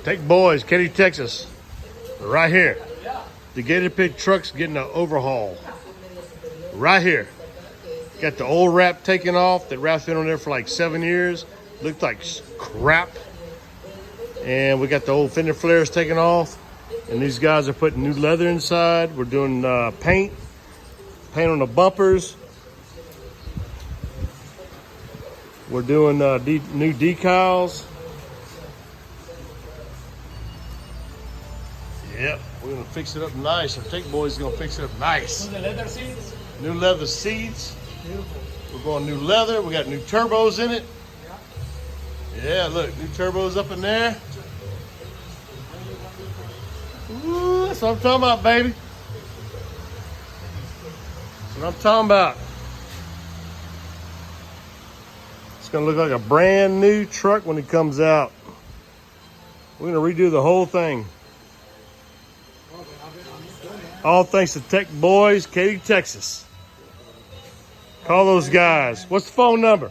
Take boys, Katy, Texas. Right here. The Gator Pit truck's getting an overhaul. Right here. Got the old wrap taken off. That wrap's been on there for like 7 years. Looked like crap. And we got the old fender flares taken off. And these guys are putting new leather inside. We're doing paint on the bumpers. We're doing new decals. Yep, we're gonna fix it up nice. Our Take Boy's gonna fix it up nice. The leather seats. New leather seats. Beautiful. We're going new leather. We got new turbos in it. Yeah, look, new turbos up in there. Ooh, that's what I'm talking about, baby. That's what I'm talking about. It's gonna look like a brand new truck when it comes out. We're gonna redo the whole thing. All thanks to Tech Boys, Katy, Texas. Call those guys. What's the phone number?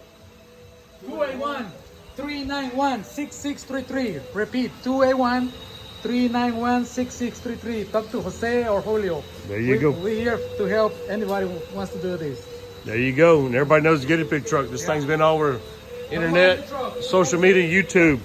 281-391-6633. Repeat, 281-391-6633. Talk to Jose or Julio. There you go. We're here to help anybody who wants to do this. There you go. And everybody knows the Gator Pit truck. This thing's been all over internet, social media, YouTube.